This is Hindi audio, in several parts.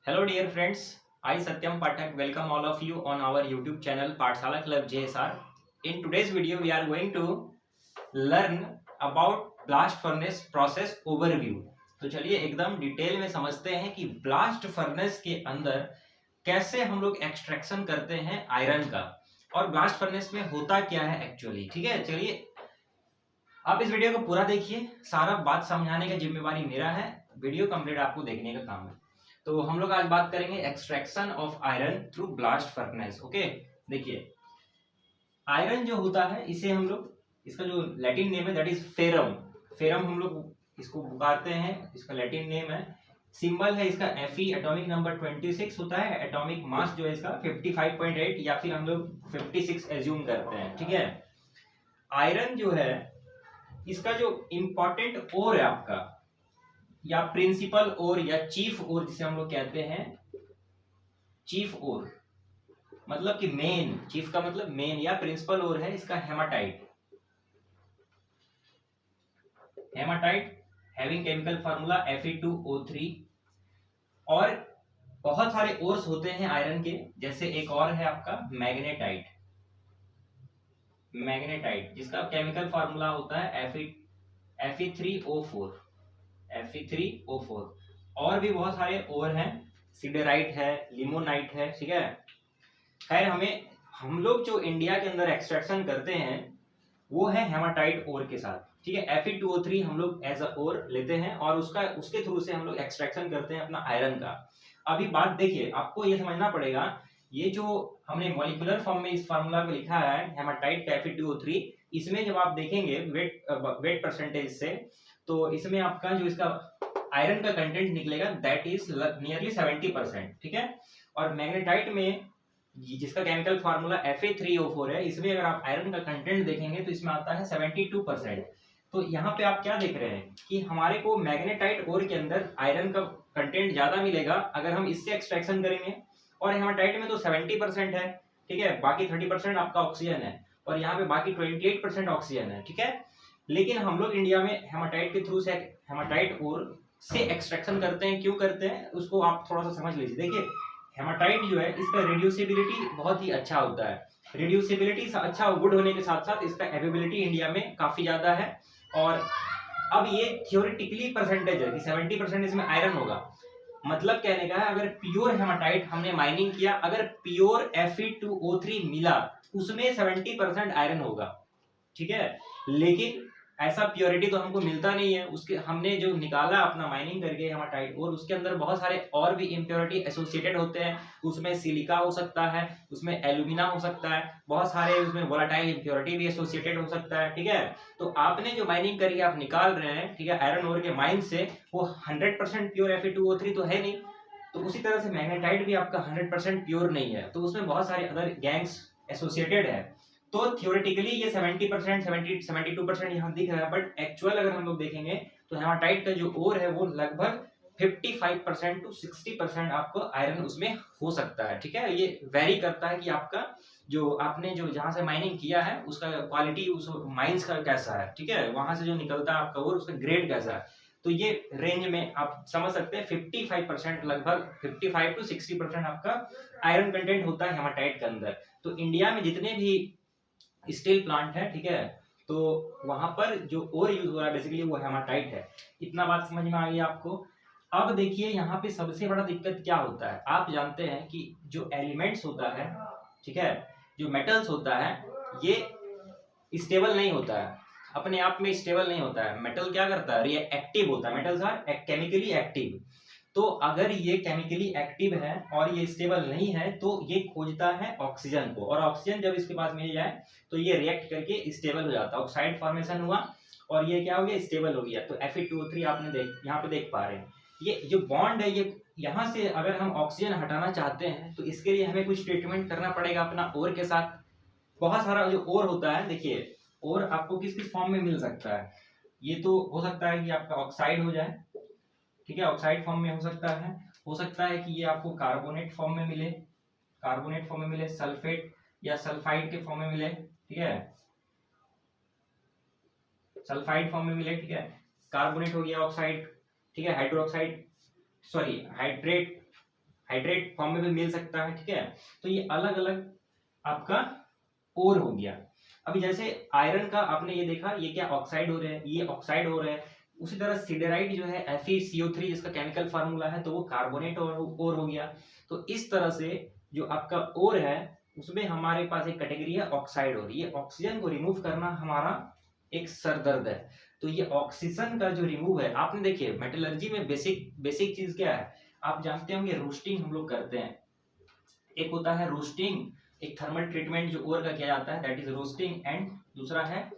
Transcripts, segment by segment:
Hello dear friends, I Satyam Pathak welcome all of you on our YouTube channel Pathshala Club JSR. In today's video we are going to learn about blast furnace process overview. तो चलिए एकदम डिटेल में समझते हैं कि ब्लास्ट फर्नेस के अंदर कैसे हम लोग एक्सट्रैक्शन करते हैं आयरन का और ब्लास्ट फर्नेस में होता क्या है एक्चुअली। ठीक है, चलिए आप इस वीडियो को पूरा देखिए, सारा बात समझाने का जिम्मेवारी मेरा है, वीडियो कंप्लीट आपको देखने का काम है। तो हम लोग आज बात करेंगे extraction of iron through blast furnace. Okay, देखिए आयरन जो होता है इसे हम लोग, इसका जो लैटिन नेम है दैट इज फेरम। फेरम हम लोग इसको पुकारते हैं, इसका लैटिन नेम है, सिंबल है इसका Fe, एटॉमिक नंबर 26 होता है, एटॉमिक मास जो है इसका 55.8 या फिर हम लोग 56 एज्यूम करते हैं। ठीक है, आयरन जो है इसका जो इंपॉर्टेंट ओर है आपका, या प्रिंसिपल ओर या चीफ ओर जिसे हम लोग कहते हैं, चीफ ओर मतलब कि मेन, चीफ का मतलब मेन या प्रिंसिपल ओर है इसका haematite. Haematite having chemical formula Fe2O3। और बहुत सारे ओर्स होते हैं आयरन के, जैसे एक और है आपका मैग्नेटाइट। मैग्नेटाइट जिसका केमिकल फार्मूला होता है Fe3O4। Fe3O4 और भी बहुत सारे और हैं, सिडेराइट है, लिमोनाइट है। ठीक है, खैर हम लोग जो इंडिया के अंदर एक्सट्रैक्शन करते हैं वो है हेमाटाइट ओर के साथ। ठीक है, Fe2O3 हम लोग एज अ ओर लेते हैं और उसके थ्रू से हम लोग एक्सट्रैक्शन करते हैं अपना आयरन का। अभी बात देखिए, आपको ये समझना पड़ेगा, ये जो हमने मॉलिक्यूलर फॉर्म में इस फार्मूला को लिखा है हेमाटाइट का Fe2O3, इसमें जब आप देखेंगे वेट परसेंटेज से, तो इसमें आपका जो इसका आयरन का कंटेंट निकलेगा दैट इज नियरली 70%। ठीक है, और मैग्नेटाइट में जिसका केमिकल फार्मूला Fe3O4 है, इसमें अगर आप आयरन का कंटेंट देखेंगे तो इसमें आता है 72%। तो यहाँ पे आप क्या देख रहे हैं कि हमारे को मैग्नेटाइट ओर के अंदर आयरन का कंटेंट ज्यादा मिलेगा अगर हम इससे एक्सट्रैक्शन करेंगे, और हेमाटाइट में तो 70% है। ठीक है, बाकी 30% आपका ऑक्सीजन है और यहाँ पे बाकी 28% ऑक्सीजन है। ठीक है, लेकिन हम लोग इंडिया में हेमाटाइट के थ्रू से हेमाटाइट ओर से एक्सट्रैक्शन करते हैं। क्यों करते हैं उसको आप थोड़ा सा समझ लीजिए। देखिए हेमाटाइट जो है इसका रिड्यूसिबिलिटी बहुत ही अच्छा होता है, रिड्यूसिबिलिटी अच्छा गुड होने के साथ साथ इसका अवेलेबिलिटी इंडिया में काफी ज्यादा है। और अब ये थियोरेटिकली परसेंटेज है कि 70% इसमें आयरन होगा, मतलब कहने का है अगर प्योर हेमाटाइट हमने माइनिंग किया, अगर प्योर Fe2O3 मिला उसमें 70% आयरन होगा। ठीक है, लेकिन ऐसा प्योरिटी तो हमको मिलता नहीं है, उसके हमने जो निकाला अपना माइनिंग करके हेमाटाइट और उसके अंदर बहुत सारे और भी इम्प्योरिटी एसोसिएटेड होते हैं। उसमें सिलिका हो सकता है, उसमें एल्यूमिना हो सकता है, बहुत सारे उसमें वोलेटाइल इम्प्योरिटी भी एसोसिएटेड हो सकता है। ठीक है, तो आपने जो माइनिंग करके आप निकाल रहे हैं, ठीक है, आयरन ओर के माइन से, वो 100% प्योर Fe2O3 तो है नहीं। तो उसी तरह से मैग्नेटाइट भी आपका 100% प्योर नहीं है, तो उसमें बहुत सारे अदर गैंग्स एसोसिएटेड है। तो थियोरेटिकली ये 70% 72% यहाँ दिख रहा है, बट एक्चुअल अगर हम लोग देखेंगे तो हेमाटाइट का जो ओर है वो लगभग 55% टू 60% आपको आयरन उसमें हो सकता है। ठीक है, ये वेरी करता है कि आपका जो आपने जो जहां से माइनिंग किया है उसका क्वालिटी उस माइंस का कैसा है। ठीक है, वहां से जो निकलता है आपका ओर उसका ग्रेड कैसा है। तो ये रेंज में आप समझ सकते हैं 55% लगभग 55 टू 60% आपका आयरन कंटेंट होता है हेमाटाइट के अंदर। तो इंडिया में जितने भी स्टील प्लांट है, ठीक है, तो वहां पर जो ओर यूज हो रहा है बेसिकली वो हेमाटाइट है। इतना बात समझ में आ गई आपको। अब देखिए यहाँ पे सबसे बड़ा दिक्कत क्या होता है, आप जानते हैं कि जो एलिमेंट्स होता है, ठीक है, जो मेटल्स होता है ये स्टेबल नहीं होता है, अपने आप में स्टेबल नहीं होता है। मेटल क्या करता है, ये एक्टिव होता है, मेटल्स आर केमिकली एक्टिव। तो अगर ये केमिकली एक्टिव है और ये स्टेबल नहीं है तो ये खोजता है ऑक्सीजन को, और ऑक्सीजन जब इसके पास मिल जाए तो ये रिएक्ट करके स्टेबल हो जाता है, ऑक्साइड फॉर्मेशन हुआ और ये क्या हो गया, स्टेबल हो गया। तो Fe2O3 आपने यहाँ पे देख पा रहे हैं, ये जो बॉन्ड है ये यहाँ से अगर हम ऑक्सीजन हटाना चाहते हैं तो इसके लिए हमें कुछ ट्रीटमेंट करना पड़ेगा अपना ओर के साथ। बहुत सारा जो ओर होता है, देखिए ओर आपको किस किस फॉर्म में मिल सकता है, ये तो हो सकता है कि आपका ऑक्साइड हो जाए, ठीक है, ऑक्साइड फॉर्म में हो सकता है कि ये आपको कार्बोनेट फॉर्म में मिले, कार्बोनेट फॉर्म में मिले, सल्फेट या सल्फाइड के फॉर्म में मिले, ठीक है, सल्फाइड फॉर्म में मिले, ठीक है, कार्बोनेट हो गया ऑक्साइड, ठीक है, hydroxide, sorry hydrate, hydrate form में भी मिल सकता है, ठीक है। तो ये अलग अलग आपका ओर हो गया। अभी जैसे आयरन का आपने ये देखा, ये क्या ऑक्साइड ओर है, ये ऑक्साइड ओर है। उसी तरह सिडेराइट जो है FeCO3 जिसका केमिकल फार्मूला है, तो वो कार्बोनेट ओर हो गया। तो इस तरह से जो आपका ओर है उसमें हमारे पास एक कैटेगरी है ऑक्साइड ओर। ये ऑक्सीजन को रिमूव करना हमारा एक सरदर्द है। तो ये ऑक्सीजन का जो रिमूव है, आपने देखिए मेटलर्जी में बेसिक चीज क्या है, आप जानते होंगे रोस्टिंग हम लोग करते हैं। एक होता है रोस्टिंग, एक थर्मल ट्रीटमेंट जो ओर का किया जाता है, दैट इज रोस्टिंग, एंड दूसरा है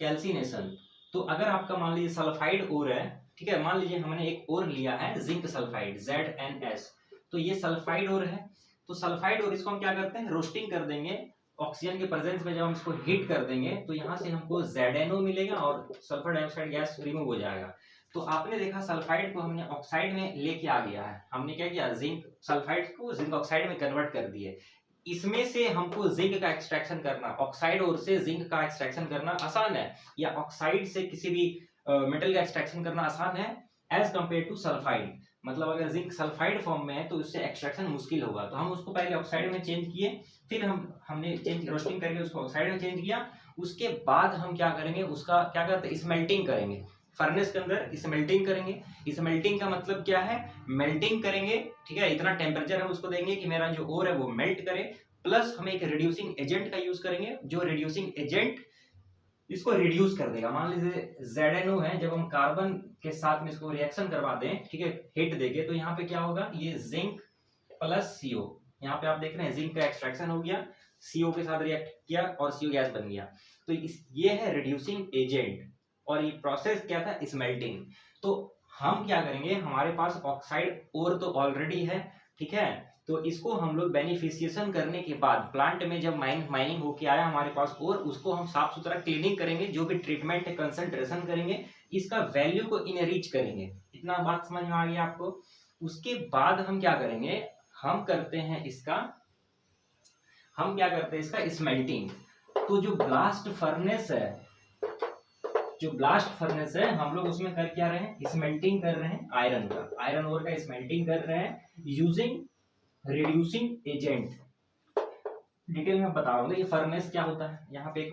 कैल्सिनेशन। तो अगर आपका मान लीजिए सल्फाइड ओर है, ठीक है, मान लीजिए हमने एक ओर लिया है जिंक सल्फाइड ZnS, तो ये सल्फाइड ओर है। तो सल्फाइड ओर इसको हम क्या करते हैं, रोस्टिंग कर देंगे। ऑक्सीजन के प्रेजेंस में जब हम इसको हीट कर देंगे तो यहाँ से हमको ZnO मिलेगा और सल्फर डाइऑक्साइड गैस रिमूव हो जाएगा। तो आपने देखा सल्फाइड को हमने ऑक्साइड में लेके आ गया है, हमने क्या किया, जिंक सल्फाइड को जिंक ऑक्साइड में कन्वर्ट कर दिए। इसमें से हमको जिंक का एक्सट्रैक्शन करना, ऑक्साइड ओर से जिंक का एक्सट्रैक्शन करना आसान है, या ऑक्साइड से किसी भी मेटल का एक्सट्रैक्शन करना आसान है एज कंपेयर टू सल्फाइड। मतलब अगर जिंक सल्फाइड फॉर्म में है तो उससे एक्सट्रैक्शन मुश्किल होगा। तो हम उसको पहले ऑक्साइड में चेंज किए, फिर हमने चेंज रोस्टिंग करके उसको ऑक्साइड में चेंज किया। उसके बाद हम क्या करेंगे, उसका क्या करते हैं, स्मेल्टिंग करेंगे फर्नेस के अंदर, स्मेल्टिंग करेंगे। स्मेल्टिंग का मतलब क्या है, मेल्टिंग करेंगे, ठीक है, इतना टेम्परेचर हम उसको देंगे कि मेरा जो ओर है वो मेल्ट करे। प्लस हम एक रिड्यूसिंग एजेंट का यूज करेंगे, जो रिड्यूसिंग एजेंट इसको रिड्यूस कर देगा। मान लीजिए ZnO है, जब हम कार्बन के साथ में इसको रिएक्शन करवा दें, ठीक है, हिट देंगे, तो यहाँ पे क्या होगा, ये जिंक प्लस CO, यहाँ पे आप देख रहे हैं जिंक का एक्सट्रैक्शन हो गया, CO के साथ रिएक्ट किया और CO गैस बन गया। तो ये है रिड्यूसिंग एजेंट, और ये प्रोसेस क्या था, स्मेल्टिंग। तो हम क्या करेंगे, हमारे पास ऑक्साइड ओर तो ऑलरेडी है, ठीक है, तो इसको हम लोग बेनिफिशिएशन करने के बाद प्लांट में जब माइनिंग होके आया हमारे पास ओर, उसको हम साफ सुथरा क्लीनिंग करेंगे, जो भी ट्रीटमेंट है कंसंट्रेशन करेंगे, इसका वैल्यू को इनरीच करेंगे। इतना बात समझ में आ गया आपको। उसके बाद हम क्या करेंगे, हम क्या करते हैं इसका स्मेल्टिंग। तो जो ब्लास्ट फर्नेस है हम लोग उसमें कर क्या रहे हैं, स्मेल्टिंग कर रहे हैं आयरन का, आयरन ओर का स्मेल्टिंग कर रहे हैं यूजिंग रिड्यूसिंग एजेंट। डिटेल में बता रहा हूँ। ये फर्नेस क्या होता है, यहाँ पे एक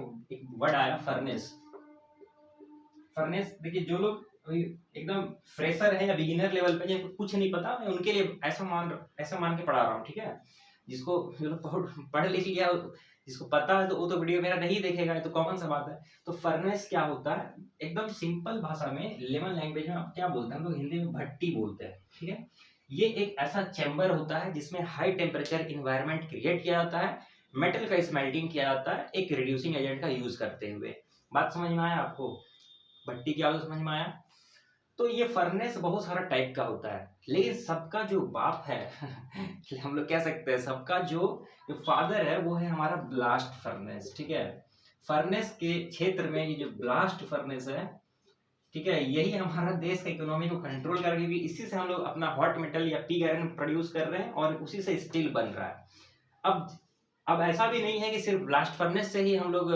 वर्ड आया फर्नेस। देखिए जो लोग एकदम फ्रेशर है या बिगिनर लेवल पे जिनको कुछ नहीं पता, मैं उनके लिए ऐसा मान के पढ़ा रहा हूँ, ठीक है। जिसको पढ़ लिख लिया, जिसको पता है तो वो तो वीडियो मेरा नहीं देखेगा, तो कॉमन सा बात है। तो फर्नेस क्या होता है, एकदम सिंपल भाषा में, लेमन लैंग्वेज में आप क्या बोलते हैं, हम लोग हिंदी में भट्टी बोलते हैं, ठीक है। ये एक ऐसा चैम्बर होता है जिसमें हाई टेम्परेचर इन्वायरमेंट क्रिएट किया जाता है, मेटल का स्मेल्टिंग किया जाता है एक रिड्यूसिंग एजेंट का यूज करते हुए। बात समझ में आया आपको, भट्टी क्या होता समझ में आया। तो ये फर्नेस बहुत सारा टाइप का होता है, लेकिन सबका जो बाप है हम लोग कह सकते हैं सबका जो फादर है वो है हमारा ब्लास्ट फर्नेस, ठीक है। फर्नेस के क्षेत्र में ये जो ब्लास्ट फर्नेस है, ठीक है, यही हमारा देश का इकोनॉमी को कंट्रोल करके भी, इसी से हम लोग अपना हॉट मेटल या पिग आयरन प्रोड्यूस कर रहे हैं और उसी से स्टील बन रहा है। अब ऐसा भी नहीं है कि सिर्फ ब्लास्ट फर्नेस से ही हम लोग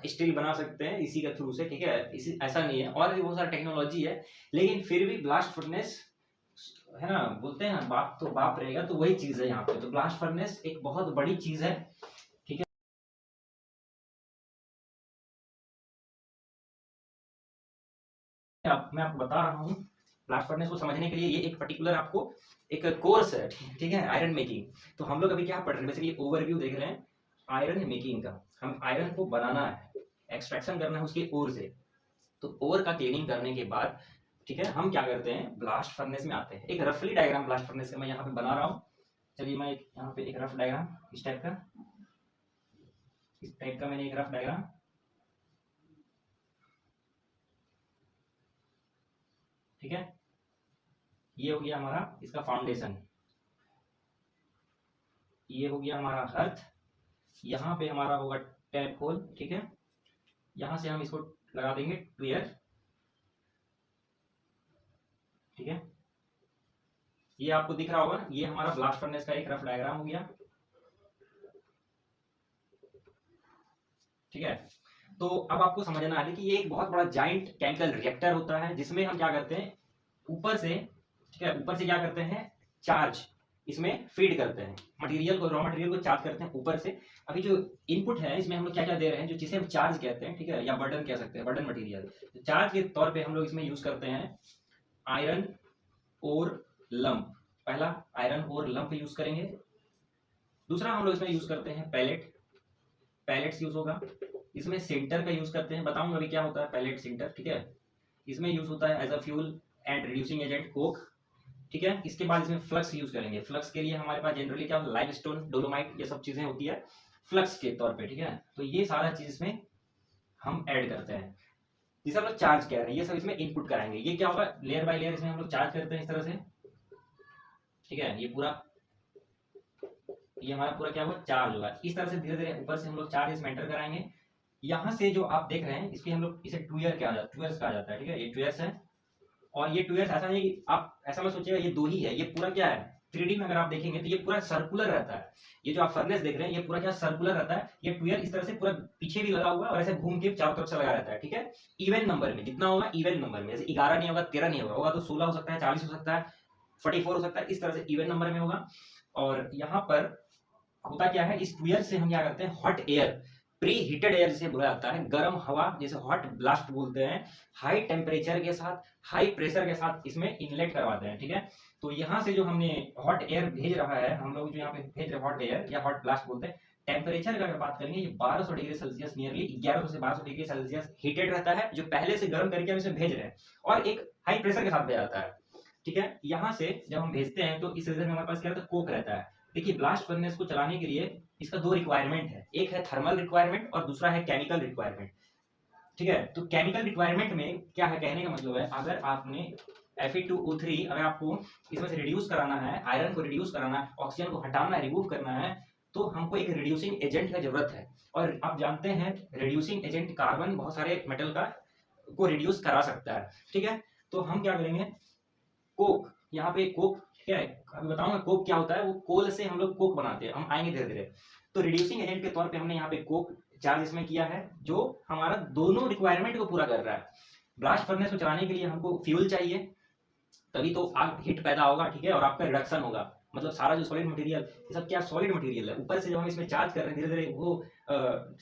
स्टील बना सकते हैं इसी के थ्रू से, ठीक है, इसी ऐसा नहीं है, और भी बहुत सारा टेक्नोलॉजी है, लेकिन फिर भी ब्लास्ट फर्नेस है ना, बोलते हैं बाप तो बाप रहेगा, तो वही चीज है यहाँ पे। तो ब्लास्ट फर्नेस एक बहुत बड़ी चीज है, ठीक है। मैं आपको बता रहा हूँ, ब्लास्ट फर्नेस को समझने के लिए ये एक पर्टिकुलर आपको एक कोर्स है, ठीक है, आयरन मेकिंग। तो हम लोग अभी क्या पढ़ रहे हैं, बेसिकली ओवरव्यू देख रहे हैं आयरन मेकिंग का। हम आयरन को बनाना है, एक्सट्रैक्शन करना है उसके ओर से। तो ओर का क्लीनिंग करने के बाद, ठीक है, हम क्या करते हैं, ब्लास्ट फर्नेस में आते हैं। एक रफली डायग्राम ब्लास्ट फर्नेस का मैं यहाँ पे बना रहा हूँ। चलिए मैं यहाँ पे एक रफ डायग्राम इस टाइप का मैंने एक रफ डायग्राम, ठीक है। ये हो गया हमारा इसका फाउंडेशन, ये हो गया हमारा अर्थ, यहाँ पे हमारा होगा टैप होल, ठीक है। यहाँ से हम इसको लगा देंगे ट्वेयर, ठीक है। ये आपको दिख रहा होगा, ये हमारा ब्लास्ट फर्नेस का एक रफ डायग्राम हो गया, ठीक है। तो अब आपको समझना है कि ये एक बहुत बड़ा जाइंट केमिकल रिएक्टर होता है, जिसमें हम क्या करते हैं ऊपर से, ठीक है, ऊपर से क्या करते हैं चार्ज, इसमें फीड करते हैं मटेरियल को, रॉ मटेरियल को चार्ज करते हैं ऊपर से। अभी जो इनपुट है इसमें हम लोग क्या क्या दे रहे हैं, जो जिसे हम चार्ज कहते हैं, ठीक है, या बर्डन कह सकते हैं, बर्डन मटेरियल। चार्ज के तौर पे हम लोग इसमें यूज करते हैं आयरन और लंप। पहला आयरन और लंप यूज करेंगे। दूसरा हम लोग इसमें यूज करते हैं पैलेट, पैलेट्स यूज होगा। इसमें सेंटर का यूज करते हैं, बताऊंगा अभी क्या होता है पैलेट सेंटर, ठीक है। इसमें यूज होता है as a fuel and reducing agent coke, ठीक है। इसके बाद इसमें फ्लक्स यूज करेंगे। फ्लक्स के लिए हमारे पास जनरली क्या लाइमस्टोन, डोलोमाइट, ये सब चीजें होती है फ्लक्स के तौर पे, ठीक है। तो ये सारा चीज इसमें हम ऐड करते हैं, जिसे हम लोग चार्ज कह रहे हैं, ये सब इसमें इनपुट कराएंगे। ये क्या होगा, लेयर बाय लेयर इसमें हम लोग चार्ज करते हैं इस तरह से, ठीक है। ये पूरा, ये हमारा पूरा क्या होगा, चार्ज होगा। इस तरह से धीरे धीरे ऊपर से हम लोग चार्ज इसमें एंटर कराएंगे। यहाँ से जो आप देख रहे हैं इसकी हम लोग इसे ट्यूयर कहा जाता है, ठीक है। ये ट्यूयर्स है, और ये ट्यूयर्स ऐसा नहीं कि आप ऐसा मत सोचिएगा ये दो ही है, ये पूरा क्या है 3D में अगर आप देखेंगे तो ये पूरा सर्कुलर रहता है। ये जो आप फर्नेस देख रहे हैं ये पूरा क्या सर्कुलर रहता है। ये ट्यूयर इस तरह से पूरा पीछे भी लगा हुआ है और ऐसे घूम के चारों तरफ से लगा रहता है, ठीक है। इवन नंबर में जितना होगा, इवन नंबर में, जैसे 11 नहीं होगा, 13 नहीं होगा तो 16 हो सकता है, 40 हो सकता है, 44 हो सकता है, इस तरह से इवन नंबर में होगा। और यहाँ पर होता क्या है, इस ट्यूयर से हम क्या करते हैं, hot air, pre heated air जिसे बोला जाता है, गर्म हवा जैसे हॉट ब्लास्ट बोलते हैं, हाई टेम्परेचर के साथ, हाई प्रेशर के साथ इसमें इनलेट करवाते हैं, ठीक है। तो यहाँ से जो हमने हॉट एयर भेज रहा है, हम लोग जो यहाँ पे भेज रहे हैं हॉट एयर या हॉट ब्लास्ट बोलते हैं, टेम्परेचर का अगर बात करेंगे ये 1200 डिग्री सेल्सियस, नियरली 1100 से 1200 डिग्री सेल्सियस हीटेड रहता है, जो पहले से गर्म करके हम इसमें भेज रहे हैं, और एक हाई प्रेशर के साथ भेजा जाता है, ठीक है। यहाँ से जब हम भेजते हैं तो इस रीजन में हमारे पास क्या रहता है, कोक रहता है। देखिए ब्लास्ट फर्नेस को चलाने के लिए इसका दो रिक्वायरमेंट है, एक है थर्मल रिक्वायरमेंट और दूसरा है केमिकल रिक्वायरमेंट, ठीक है। तो केमिकल रिक्वायरमेंट में क्या है, कहने का मतलब है अगर आपने Fe2O3 अगर आपको इसमें से रिड्यूस कराना है, आयरन को रिड्यूस कराना है, ऑक्सीजन को हटाना है, रिमूव करना है, तो हमको एक रिड्यूसिंग एजेंट की जरूरत है। और आप जानते हैं रिड्यूसिंग एजेंट कार्बन बहुत सारे मेटल का को रिड्यूस करा सकता है, ठीक है। तो हम क्या करेंगे, कोक, यहाँ पे कोक क्या है अभी बताऊंगा, कोक क्या होता है, वो कोल से हम लोग कोक बनाते हैं, हम आएंगे धीरे धीरे। तो रिड्यूसिंग एजेंट के तौर पे हमने यहाँ पे कोक चार्ज इसमें किया है, जो हमारा दोनों रिक्वायरमेंट को पूरा कर रहा है। ब्लास्ट फर्नेस को चलाने के लिए हमको फ्यूल चाहिए, तभी तो आग हीट पैदा होगा, ठीक है, और आपका रिडक्शन होगा। मतलब सारा जो सॉलिड मटेरियल, ये सब क्या सॉलिड मटेरियल है, ऊपर से जब हम इसमें चार्ज कर रहे हैं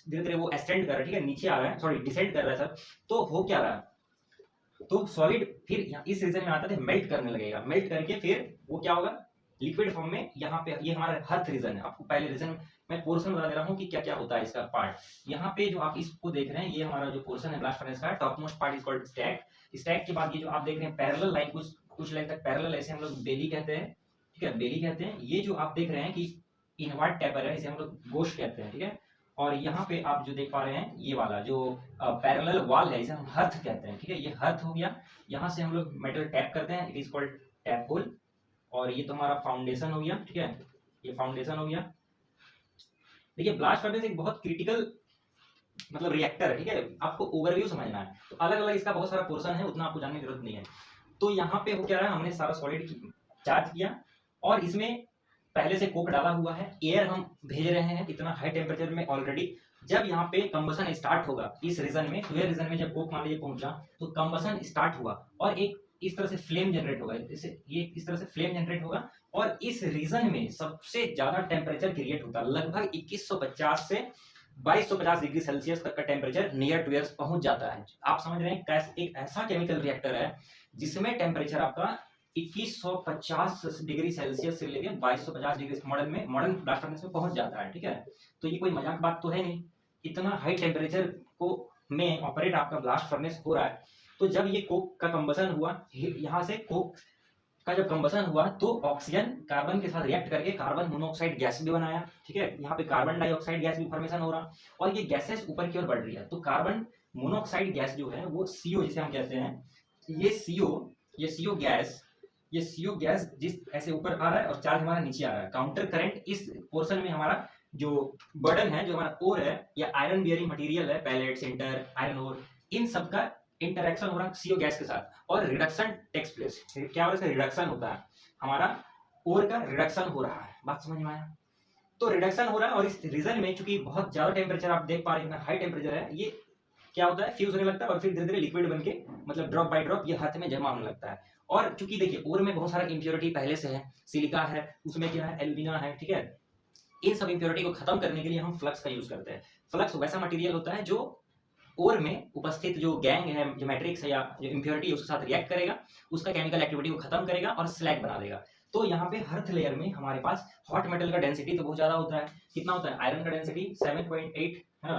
धीरे धीरे वो एसेंड कर रहा है, ठीक है, नीचे आ रहा है, सॉरी डिसेंड कर रहा है सब, तो हो क्या रहा है, तो सॉलिड फिर इस रीजन में आता है मेल्ट करने लगेगा, मेल्ट करके फिर वो क्या होगा, लिक्विड फॉर्म में। यहाँ पे ये हमारा हर्थ रीजन है, आपको पहले रीजन मैं पोर्शन बता दे रहा हूँ कि क्या क्या होता है इसका पार्ट। यहाँ पे जो आप इसको देख रहे हैं ये हमारा जो पोर्शन है ब्लास्ट फर्नेस का, top most part is called stack. Stack के बाद ये जो आप देख रहे हैं पैरेलल लाइन, कुछ लाइन तक पैरेलल, ऐसे हम लोग बेली कहते हैं, ठीक है, बेली कहते हैं। ये जो आप देख रहे हैं कि इनवर्ट टेपर है, इसे हम लोग गोश्त कहते हैं, ठीक है। और यहाँ पे आप जो देख पा रहे हैं ये वाला जो पैरेलल वॉल है, इसे हम हर्थ कहते हैं, ठीक है, ये हर्थ हो गया। यहाँ से हम लोग मेटल टैप करते हैं, it is called tap hole. और ये तो हमारा फाउंडेशन हो गया, ठीक है, ये फाउंडेशन हो गया। देखिए ब्लास्ट फर्नेस एक बहुत क्रिटिकल मतलब रिएक्टर है, ठीक है, आपको ओवरव्यू समझना है। तो अलग अलग इसका बहुत सारा पोर्शन है, उतना आपको जानने की जरूरत नहीं है। तो यहाँ पे हो क्या रहा है, हमने सारा सॉलिड चार्ज किया और इसमें पहले से कोक डाला हुआ है, एयर हम भेज रहे हैं इतना हाई टेम्परेचर में ऑलरेडी। जब यहाँ पे कंबसन स्टार्ट होगा इस रीजन में, ट्वेल्व रीजन में जब कोक मान लीजिए पहुंचा, तो कंबसन स्टार्ट हुआ और एक इस तरह से फ्लेम जनरेट होगा, जैसे ये इस तरह से फ्लेम जनरेट होगा। और इस रीजन में सबसे ज्यादा टेम्परेचर क्रिएट होता है, लगभग 2150 से 2250 डिग्री सेल्सियस तक का टेम्परेचर नियर टू ईयर्स पहुंच जाता है। आप समझ रहे हैं कैसे एक ऐसा केमिकल रिएक्टर है जिसमें टेम्परेचर आपका 2150 डिग्री सेल्सियस से लेकर 2250 डिग्री मॉडर्न ब्लास्ट फर्नेस में पहुंच जाता है, ठीक है। तो ये कोई मजाक बात तो है नहीं, इतना हाई टेम्परेचर को में ऑपरेट आपका ब्लास्ट फर्नेस हो रहा है। तो जब ये कोक का कंबसन हुआ, यहाँ से कोक का जब कंबसन हुआ तो ऑक्सीजन कार्बन के साथ रिएक्ट करके कार्बन मोनोऑक्साइड गैस भी बनाया, ठीक है। यहाँ पे कार्बन डाइऑक्साइड गैस भी फॉर्मेशन हो रहा और ये गैसेस ऊपर की ओर बढ़ रही है। तो कार्बन मोनोऑक्साइड गैस जो है वो CO जिसे हम कहते हैं, ये CO गैस जिस ऐसे ऊपर आ रहा है और चार्ज हमारा नीचे आ रहा है, काउंटर करंट इस पोर्शन में हमारा जो बर्डन है, जो हमारा ओर है या आयरन बियरिंग मटेरियल है, पैलेट, सेंटर, आयरन ओर, इन सब का इंटरेक्शन हो रहा है CO गैस के साथ और रिडक्शन टेक्स प्लेस। क्या हो रहा है, रिडक्शन होता है, हमारा ओर का रिडक्शन हो रहा है। बात समझ में आया? तो रिडक्शन हो रहा है और इस रीजन में चूंकि बहुत ज्यादा टेम्परेचर आप देख पा रहे हैं, हाई टेम्परेचर है, ये क्या होता है, फ्यूज होने लगता है और फिर धीरे धीरे लिक्विड बन के मतलब ड्रॉप बाय ड्रॉप ये हाथ में जमा होने लगता है। और चूंकि देखिए ओर में बहुत सारा इम्प्योरिटी पहले से है, सिलिका है, उसमें क्या है, एल्यूमिना है, ठीक है। इन सब इम्प्योरिटी को खत्म करने के लिए हम फ्लक्स का यूज करते हैं। फ्लक्स वैसा मटेरियल होता है जो ओर में उपस्थित जो गैंग है, जो मैट्रिक्स है या जो इम्प्योरिटी उसके साथ रिएक्ट करेगा, उसका केमिकल एक्टिविटी को खत्म करेगा और स्लैग बना देगा। तो यहाँ पे हर्थ लेयर में हमारे पास हॉट मेटल का डेंसिटी तो बहुत ज्यादा होता है। कितना होता है? आयरन का डेंसिटी 7.8 है,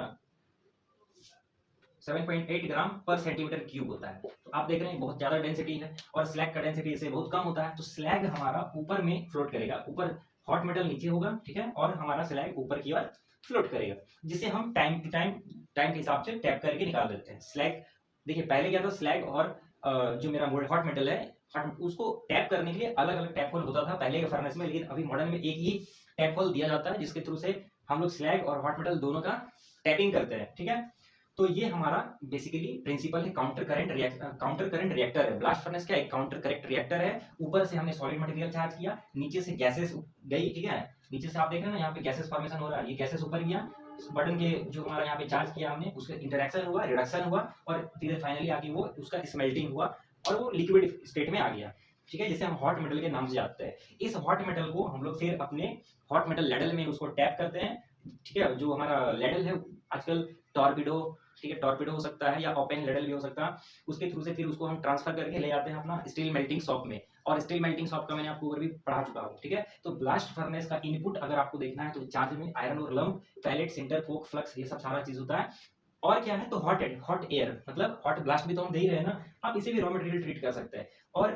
7.8 ग्राम पर सेंटीमीटर क्यूब होता है। तो आप देख रहे हैं बहुत ज्यादा डेंसिटी है। और स्लैग का डेंसिटी इससे बहुत कम होता है। तो स्लैग हमारा ऊपर में फ्लोट करेगा, ऊपर हॉट मेटल नीचे होगा, ठीक है, और हमारा स्लैग ऊपर की ओर फ्लोट करेगा, जिसे हम टाइम के हिसाब से टैप करके निकाल देते हैं। स्लैग देखिए पहले क्या था, स्लैग और जो मेरा हॉट मेटल है, उसको टैप करने के लिए अलग अलग टैप होल होता था पहले के फर्नेस में, लेकिन अभी मॉडर्न में एक ही टैप होल दिया जाता है जिसके थ्रू से हम लोग स्लैग और हॉट मेटल दोनों का टैपिंग करते हैं, ठीक है। तो ये हमारा बेसिकली प्रिंसिपल है काउंटर करंट रिएक्टर है। ब्लास्ट फर्नेस क्या एक काउंटर करंट रिएक्टर है। ऊपर से हमने सॉलिड मटेरियल चार्ज किया, नीचे से गैसेस गई, ठीक है। नीचे से आप देख रहे हैं ना, यहाँ पे गैसेस फॉर्मेशन हो रहा है, ये गैसेस ऊपर गया, बटन के जो हमारा यहाँ पे चार्ज किया हमने, उसका इंटरेक्शन हुआ, रिडक्शन हुआ, और फिर फाइनली आके वो उसका स्मेल्टिंग हुआ और वो लिक्विड स्टेट में आ गया, ठीक है, जिसे हम हॉट मेटल के नाम से जानते हैं। इस हॉट मेटल को हम लोग फिर अपने हॉट मेटल लेडल में उसको टैप करते हैं, ठीक है। जो हमारा लेडल है आजकल टॉर्पिडो, ठीक है, टॉर्पिडो हो सकता है या ओपन लेडल भी हो सकता है, उसके थ्रू से फिर उसको हम ट्रांसफर करके ले जाते हैं अपना स्टील मेल्टिंग शॉप में। और स्टील मेल्टिंग शॉप का मैंने आपको ऊपर भी पढ़ा चुका हूँ, ठीक है। तो ब्लास्ट फर्नेस का इनपुट अगर आपको देखना है तो चार्ज में आयरन और lump, pellet, sinter, coke, flux, ये सब सारा चीज होता है। और क्या है तो हॉट एयर, मतलब हॉट ब्लास्ट भी तो हम दे ही रहे हैं ना, आप इसे भी रॉ मटेरियल ट्रीट कर सकते हैं। और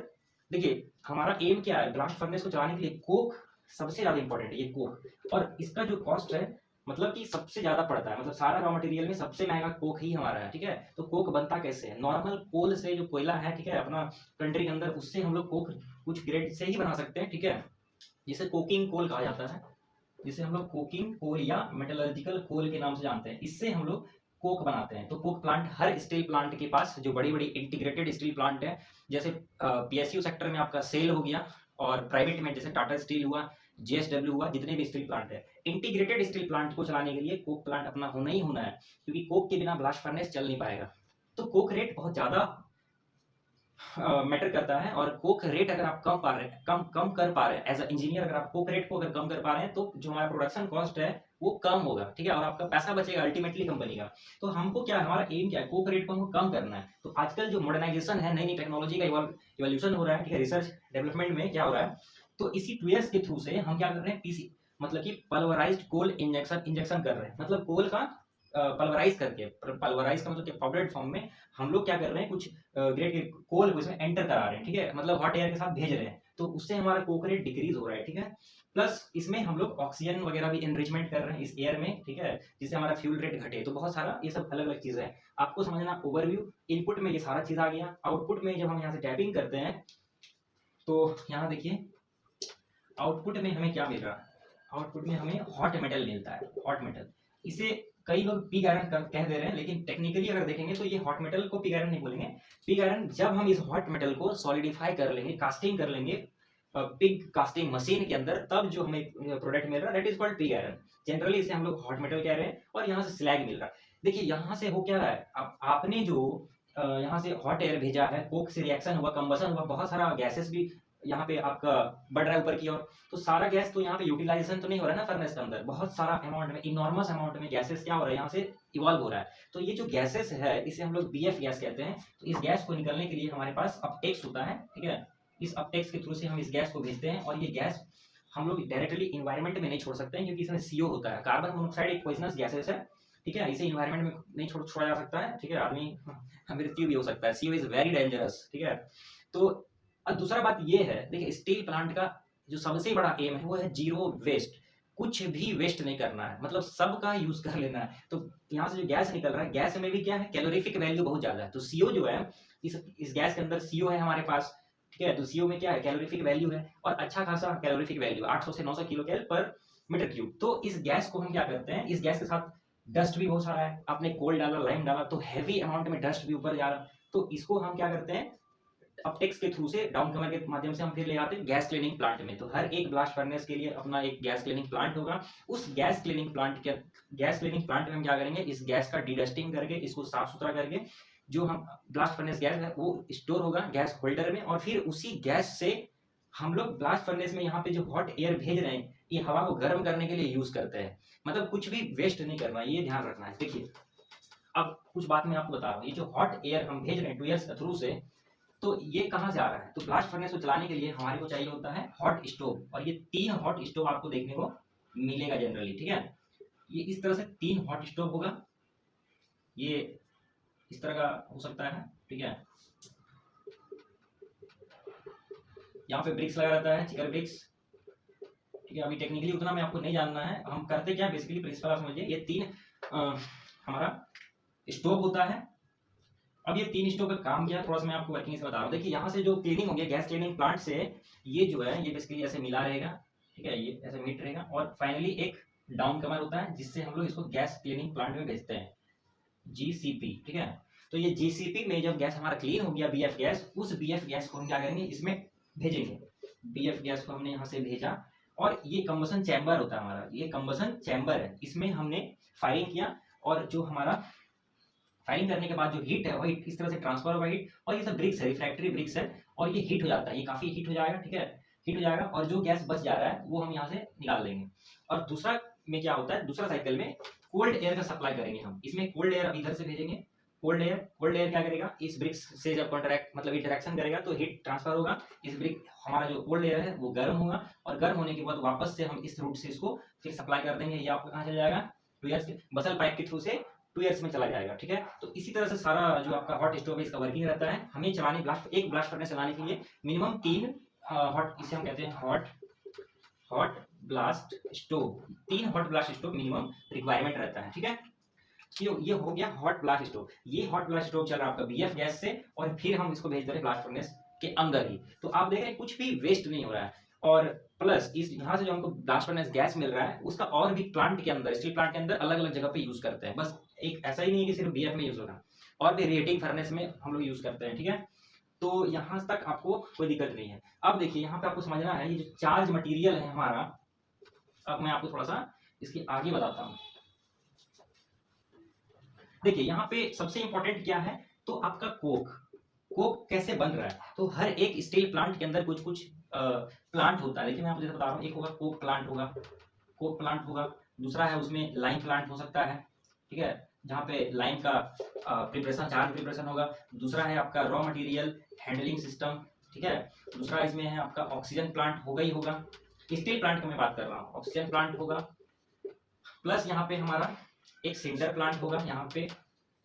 देखिए हमारा एम क्या है, ब्लास्ट फर्नेस को चलाने के लिए कोक सबसे ज्यादा इंपॉर्टेंट है, ये कोक। और इसका जो कॉस्ट है मतलब कि सबसे ज्यादा पड़ता है, मतलब सारा रॉ मटेरियल में सबसे महंगा कोक ही हमारा है, ठीक है। तो कोक बनता कैसे है? नॉर्मल कोल से, जो कोयला है, ठीक है, अपना कंट्री के अंदर, उससे हम लोग कोक कुछ ग्रेड से ही बना सकते हैं, ठीक है, जिसे कोकिंग कोल कहा जाता है, जिसे हम लोग कोकिंग कोल या मेटलर्जिकल कोल के नाम से जानते हैं। इससे हम लोग कोक बनाते हैं। तो कोक प्लांट हर स्टील प्लांट के पास, जो बड़ी बड़ी इंटीग्रेटेड स्टील प्लांट है, जैसे पीएसयू सेक्टर में आपका सेल हो गया, और प्राइवेट में जैसे टाटा स्टील हुआ, जेएसडब्ल्यू हुआ, जितने भी स्टील प्लांट है, इंटीग्रेटेड स्टील प्लांट को चलाने के लिए कोक प्लांट अपना होना ही होना है, क्योंकि कोक के बिना ब्लास्ट फर्नेस चल नहीं पाएगा। तो कोक रेट बहुत ज्यादा मैटर करता है। और कोक रेट अगर आप कम कर पा रहे हैं एज अ इंजीनियर, अगर आप कोक रेट को अगर कम कर पा रहे हैं तो जो हमारा प्रोडक्शन कॉस्ट है वो कम होगा, ठीक है, और आपका पैसा बचेगा अल्टीमेटली कंपनी का। तो हमको क्या, हमारा एम क्या है, कोक रेट को हमको कम करना है। तो आजकल जो मॉडर्नाइजेशन है, नई नई टेक्नोलॉजी का इवोल्यूशन हो रहा है, ठीक है, रिसर्च डेवलपमेंट में क्या हो रहा है, तो इसी ट्वेयर्स के थ्रू से हम क्या कर रहे हैं, पीसी मतलब कि पल्वराइज्ड कोल इंजेक्शन कर रहे हैं, मतलब कोल का पल्वराइज करके, पल्वराइज का मतलब कि पाउडर्ड फॉर्म में हम लोग क्या कर रहे हैं, कुछ ग्रेड के कोल को इसमें एंटर करा रहे हैं, ठीक है, मतलब हॉट एयर के साथ भेज रहे हैं। तो उससे हमारा कोक रेट डिक्रीज हो रहा है, ठीक है। प्लस इसमें हम लोग ऑक्सीजन वगैरह भी एनरिचमेंट कर रहे हैं इस एयर में, ठीक है, जिससे हमारा फ्यूल रेट घटे। तो बहुत सारा ये सब अलग अलग चीजें हैं, आपको समझना। ओवरव्यू, इनपुट में ये सारा चीज आ गया। आउटपुट में जब हम यहाँ से टैपिंग करते हैं तो यहाँ देखिए आउटपुट में हमें क्या मिल रहा है, आउटपुट में हमें हॉट मेटल मिलता है। हॉट मेटल, इसे कई लोग पिग आयरन कह दे रहे हैं, लेकिन टेक्निकली अगर देखेंगे तो ये हॉट मेटल को पिग आयरन नहीं बोलेंगे। पिग आयरन जब हम इस हॉट मेटल को सॉलिडिफाई कर लेंगे, कास्टिंग कर लेंगे पिग कास्टिंग मशीन के अंदर, तब जो हमें प्रोडक्ट मिल रहा है that is called pig iron. Generally इसे हम लोग हॉट मेटल कह रहे हैं। और यहाँ से स्लैग मिल रहा है। देखिए यहाँ से हो क्या रहा है, आपने जो यहाँ से हॉट एयर भेजा है, कोक से रिएक्शन हुआ, कंबसन हुआ, बहुत सारा गैसेस भी यहाँ पे आपका बढ़ रहा है ऊपर की ओर। तो सारा गैस तो यहाँ पे यूटिलाइजेशन तो नहीं हो रहा है ना फर्नेस के अंदर, बहुत सारा अमाउंट में, इनॉर्मस अमाउंट में गैसेस क्या हो रहा है, यहाँ से इवॉल्व हो रहा है। तो ये जो गैसेस है इसे हम लोग बीएफ गैस कहते हैं। तो इस गैस को निकलने के लिए हमारे पास अपटेक्स होता है, ठीक है, इस अपटेक्स के थ्रू से हम इस गैस को भेजते हैं। और ये गैस हम लोग डायरेक्टली इन्वायरमेंट में नहीं छोड़ सकते हैं, क्योंकि इसमें सीओ होता है, कार्बन मोनोऑक्साइड एक पॉइजनस गैसेस है, ठीक है, इसे इन्वायरमेंट में नहीं छोड़ा जा सकता है, ठीक है, आदमी मृत्यु भी हो सकता है। सीओ इज वेरी डेंजरस, ठीक है। तो और दूसरा बात ये है, देखिए स्टील प्लांट का जो सबसे बड़ा एम है वो है जीरो वेस्ट, कुछ भी वेस्ट नहीं करना है, मतलब सबका यूज कर लेना है। तो यहाँ से जो गैस निकल रहा है, गैस में भी क्या है, कैलोरीफिक वैल्यू बहुत ज्यादा है। तो सीओ जो है, इस गैस के अंदर सीओ है हमारे पास, ठीक है। तो सीओ में क्या है, कैलोरीफिक वैल्यू है, और अच्छा खासा कैलोरीफिक वैल्यू 800 से 900 किलो कैल पर मीटर क्यूब। तो इस गैस को हम क्या करते हैं, इस गैस के साथ डस्ट भी बहुत सारा है, आपने कोल डाला, लाइम डाला, तो हैवी अमाउंट में डस्ट भी ऊपर जा रहा। तो इसको हम क्या करते हैं, अपटेक्स के थ्रू से डाउन कमर के माध्यम से हम फिर ले आते हैं गैस क्लीनिंग प्लांट में। तो हर एक ब्लास्ट फर्नेस के लिए अपना एक गैस क्लीनिंग प्लांट होगा। उस गैस क्लीनिंग प्लांट में हम क्या करेंगे, इस गैस का डीडस्टिंग करके, इसको साफ सुथरा करके जो हम ब्लास्ट फर्नेस गैस है वो स्टोर होगा गैस होल्डर में, और फिर उसी गैस से हम लोग ब्लास्ट फर्नेस में यहाँ पे जो हॉट एयर भेज रहे हैं ये हवा को गर्म करने के लिए यूज करते हैं। मतलब कुछ भी वेस्ट नहीं करना, ये ध्यान रखना है। देखिए अब कुछ बात मैं आपको बता रहा हूँ, ये जो हॉट एयर हम भेज रहे हैं ट्यूबवेल्स के थ्रू से, तो ये कहाँ से आ रहा है? तो ब्लास्ट फर्नेस को चलाने के लिए हमारे को चाहिए होता है हॉट स्टोव, और ये 3 हॉट स्टोव आपको देखने को मिलेगा जनरली, ठीक है। ये इस तरह से 3 हॉट स्टोव होगा, ये इस तरह का हो सकता है, ठीक है। यहाँ पे ब्रिक्स लगा रहता है, चिकर ब्रिक्स, ठीक है। अभी टेक्निकली उतना मैं आपको नहीं जानना है, हम करते क्या बेसिकली प्रिंसिपल आप समझिए। ये 3 हमारा स्टोव होता है। अब ये 3 स्टोव का काम क्या है थोड़ा सा मैं आपको वर्किंग से बता रहा हूँ। देखिए यहाँ से जो क्लीनिंग होगी गैस क्लीनिंग प्लांट से, ये जो है ये बेसिकली ऐसे मिला रहेगा, ठीक है, ये ऐसे मीट रहेगा, और फाइनली एक डाउन कमर होता है जिससे हम लोग इसको गैस क्लीनिंग प्लांट में भेजते हैं, जीसीपी, ठीक है। तो ये जीसीपी में जब गैस हमारा क्लीन हो गया बीएफ गैस, उस बीएफ गैस को हम क्या करेंगे इसमें भेजेंगे। बीएफ गैस को हमने यहाँ से भेजा, और ये कंबसन चैम्बर होता है हमारा, ये कंबसन चैम्बर है, इसमें हमने फायरिंग किया, और जो हमारा फायरिंग करने के बाद जो हीट है वो हीट इस तरह से ट्रांसफर होगा हीट, और ये सब ब्रिक्स है, रिफ्रैक्टरी ब्रिक्स है, और ये हीट हो जाता है, ये काफी हीट हो जाएगा, ठीक है, हीट हो जाएगा, और जो गैस बच जा रहा है वो हम यहाँ से निकाल देंगे। और दूसरा में क्या होता है, दूसरा साइकिल में कोल्ड एयर का सप्लाई करेंगे हम, इसमें कोल्ड एयर इधर से भेजेंगे। कोल्ड एयर क्या करेगा, इस ब्रिक्स से जब कॉन्ट्रैक्ट मतलब इंटरेक्शन करेगा तो हीट ट्रांसफर होगा, इस ब्रिक हमारा जो कोल्ड एयर है वो गर्म होगा, और गर्म होने के बाद वापस से हम इस रूट से इसको फिर सप्लाई कर देंगे। ये आपको कहाँ चला जाएगा, टूयर्स के बसल पाइप के थ्रू से टूयर्स में चला जाएगा, ठीक है। तो इसी तरह से सारा जो आपका हॉट स्टोव है इसका वर्किंग रहता है। हमें चलाने एक ब्लास्ट फर्नेस चलाने के लिए मिनिमम 3 हॉट, इसे हम कहते हैं hot blast stove, 3 hot blast stove minimum requirement रहता है, ठीक है। ये हो गया हॉट ब्लास्ट स्टोव। ये हॉट ब्लास्ट स्टोव चल रहा है आपका बीएफ गैस से, और फिर हम इसको भेज दे रहे हैं ब्लास्ट फर्नेस के अंदर ही। तो आप देख रहे हैं कुछ भी वेस्ट नहीं हो रहा है, और प्लस इस यहाँ से जो हमको ब्लास्ट फर्नेस गैस मिल रहा है उसका और भी प्लांट के अंदर, स्टील प्लांट के अंदर अलग अलग जगह पे यूज करते हैं। बस एक ऐसा ही नहीं है कि सिर्फ बीएफ में यूज होगा, और भी रेटिंग फर्नेस में हम लोग यूज करते हैं, ठीक है। तो यहाँ तक आपको कोई दिक्कत नहीं है। अब देखिए यहाँ पे आपको समझना है ये जो चार्ज मटेरियल है हमारा, अब मैं आपको थोड़ा सा इसके आगे बताता हूँ। देखिए यहाँ पे सबसे इंपॉर्टेंट क्या है, तो आपका कोक कैसे बन रहा है। तो हर एक स्टील प्लांट के अंदर कुछ कुछ प्लांट होता है। देखिए मैं आपको जैसे बता रहा हूँ, एक होगा कोक प्लांट होगा, दूसरा है उसमें लाइम प्लांट हो सकता है, ठीक है, जहाँ पे लाइम का प्रिपरेशन, चार्ज प्रिपरेशन होगा। दूसरा है आपका रॉ मटेरियल हैंडलिंग सिस्टम, ठीक है। दूसरा इसमें है आपका ऑक्सीजन प्लांट होगा ही होगा, स्टील प्लांट का मैं बात कर रहा हूँ, ऑक्सीजन प्लांट होगा। प्लस यहाँ पे हमारा एक सिंटर प्लांट होगा, यहाँ पे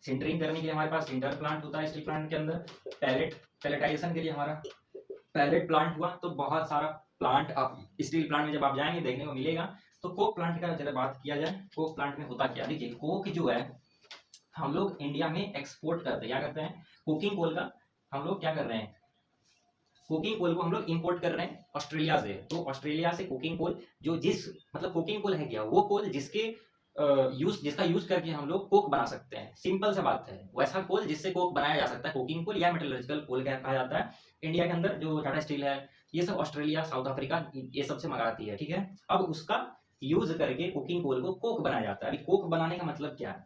सिंटरिंग करने के लिए हमारे पास सिंटर प्लांट होता है स्टील प्लांट के अंदर। पैलेटाइजेशन के लिए हमारा पैलेट प्लांट हुआ। तो बहुत सारा प्लांट आप स्टील प्लांट में जब आप जाएंगे देखने को मिलेगा। तो कोक प्लांट का जरा बात किया जाए, कोक प्लांट में होता क्या, देखिए कोक जो है हम लोग इंडिया में एक्सपोर्ट करते हैं, क्या करते हैं, कुकिंग कोल का हम लोग क्या कर रहे हैं, कुकिंग कोल को हम लोग इंपोर्ट कर रहे हैं ऑस्ट्रेलिया से। तो ऑस्ट्रेलिया से कुकिंग कोल जो जिस मतलब कुकिंग कोल है क्या, वो कोल जिसके जिसका यूज करके हम लोग कोक बना सकते हैं, सिंपल सा बात है। वैसा कोल जिससे कोक बनाया जा सकता है, कुकिंग कोल या मेटलर्जिकल कोल कहा जाता है। इंडिया के अंदर जो टाटा स्टील है ये सब ऑस्ट्रेलिया, साउथ अफ्रीका ये सब से मंगाती है, ठीक है। अब उसका यूज करके कुकिंग कोल को कोक बनाया जाता है। अभी कोक बनाने का मतलब क्या है,